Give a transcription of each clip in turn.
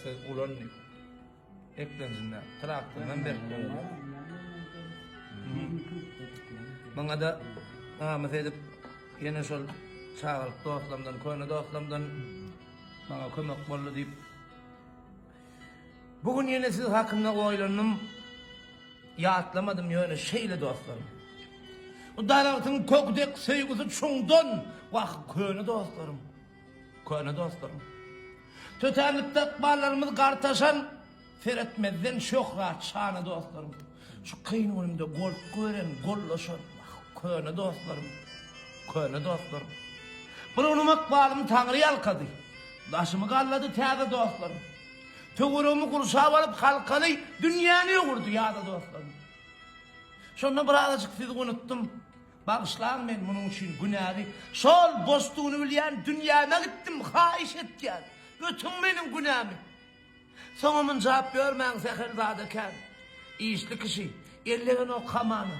berse ulan eklensinler. Traktörden berip bana da mesela yine şol çağırıp dostlarımdan, koyuna dostlarımdan bana kömek bollu deyip bugün yine siz hakkında oylanım yaatlamadım yöne şeyle dostlarım. O daratın kökdek sevgisi çoğundan vakı koyuna dostlarım. Koyuna dostlarım. Tötenlikte bağlarımız kartaşan Feretmezden çok rahat şahane dostlarım. Şu kıyın önümde gol gören, gollaşan koyuna dostlarım. Koyuna dostlarım. Bunu unumak bağlımı Tanrı yalkadı. Daşımı kalladı teyze dostlarım. Tögürümü kursağa varıp halkalı dünyanı kurdu ya da dostlarım. Sonra birazcık sizi unuttum. Bağışlayın ben bunun için günahı. Sol bostuğunu bilen dünyama gittim, haiş etken. Bütün benim günahımı. Sonumun cevap vermeyen Zeherzadeken. İşli kişi, ellerin o kamanı.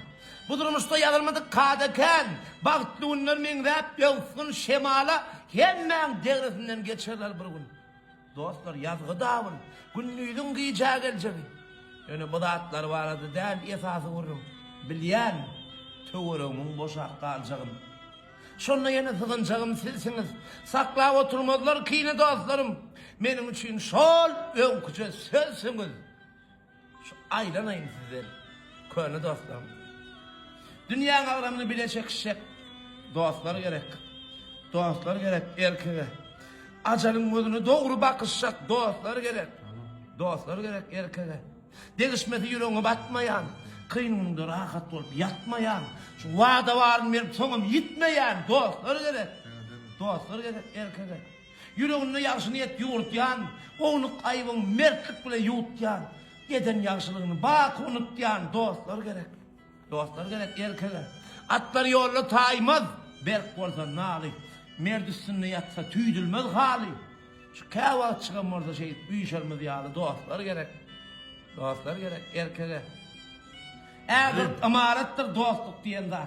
Bu durumda yazılmadık kadeken. Baktlı unlar min rap yavsun şemala. Hemen devresinden geçerler bir gün. Dostlar yazgı davul. Günlüydün gıyacağı gelecek. Yani bu dağıtlar vardı değil, esası vururum. Bilyen, tüvürümün boşak kalacağım. Sonra yine sığınacağım silsiniz. Sakla oturmadılar ki yine dostlarım. Benim için sol önküce sözsünüz. Şu aylanayım sizden. Köyüne dostlarım. Dünya kavramını bilecek şek. Dostlar gerek. Dostlar gerek erkeğe. Acalın gözünü doğru bakışacak dostlar gerek. Dostlar gerek erkeğe. Değişmedi yüreğine batmayan. Kıynımda rahat olup yatmayan. Şu vada varın verip sonum yitmeyen dostlar gerek. Dostlar gerek erkeğe. Yüreğine yaxşı niyet yoğurtyan. Onu ayıbın mertlik bile yoğurtyan. Geden yaxşılığını bak unutyan dostlar gerek. Dostlar gerek erkeğe. Atlar yolla taymaz. Berk olsa nali. Merd üstünde yatsa tüydülmez hali. Şu kahvaltı çıkan orada şey büyüşelmez yağlı dostlar gerek. Dostlar gerek erkeğe. Eğer amarettir dostluk diyende.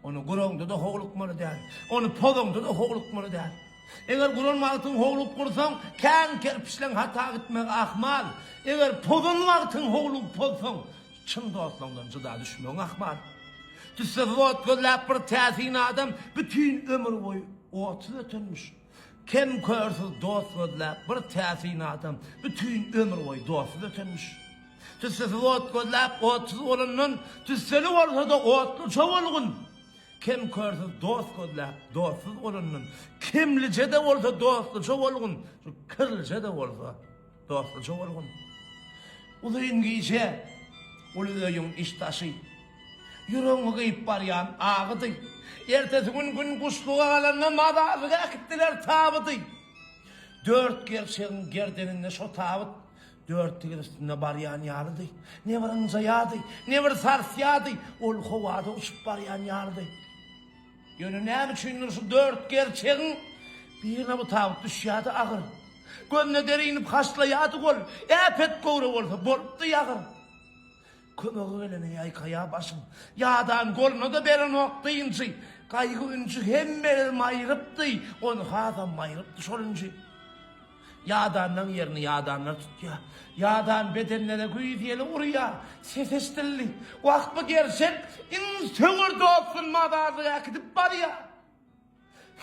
Onu gurongda da hoğlukmalı der. Onu podongda da hoğlukmalı der. Eğer gurongmalıtın hoğluk kursan, kan kerpişlen hata gitmek ahmal. Eğer podongmalıtın hoğluk podsan, çın dostlarından cıda düşmeyin ahmal. Tüsse vot gözlep bir təsini adam bütün ömür boyu otsuz ötülmüş. Kim körsüz dost gözlep bir təsini adam bütün ömür boyu dostsuz ötülmüş. Tüsse vot gözlep otsuz olanın tüsseli olsa da otlu çoğulgun. Kim körsüz dost gözlep dostsuz olanın kimlice de olsa dostlu çoğulgun. Şu kırlice de olsa dostlu çoğulgun. Ulayın giyce uluyun iştaşı. Yüreğime kıyıp baryan ağıdı. Ertesi gün kuşluğa alanına madazıga akittiler tabıdı. 4 gerçeğin gerdeninde şu tabıt. 4 tigir üstünde baryan yarıdı. Ne var anca yağdı, ne var sars yağdı. Ol hovada uçup baryan yarıdı. Yönü ne biçimdir şu 4 gerçeğin? Birine bu tabıt düşüyordu ağır. Gönne deriyinip haşlayadı gol. Epet kovru olsa boluptu yağır. Kömöğü gelene yaykaya başım. Yağdan goluna da beri noktayınca. Kaygı üncü hem belir mayırıptı. Onu hadan mayırıptı şoluncu. Yağdandan yerini yağdanlar tut ya. Yağdan bedenlere güydiyeli uğruya. Ses estilli. Vakt mı gerçek? İnsöğür doğsun madazıya gidip var ya.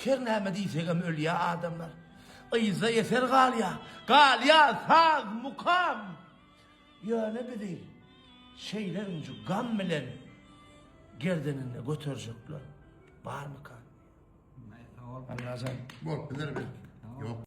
Her neyme diysegem öl ya adamlar. Ayza yeser gal ya. Gal ya saz mukam. Ya ne bileyim. Şeylerince gammelerini gerdenine götürecekler. Var mı kan? Bol, bilir mi? Yok.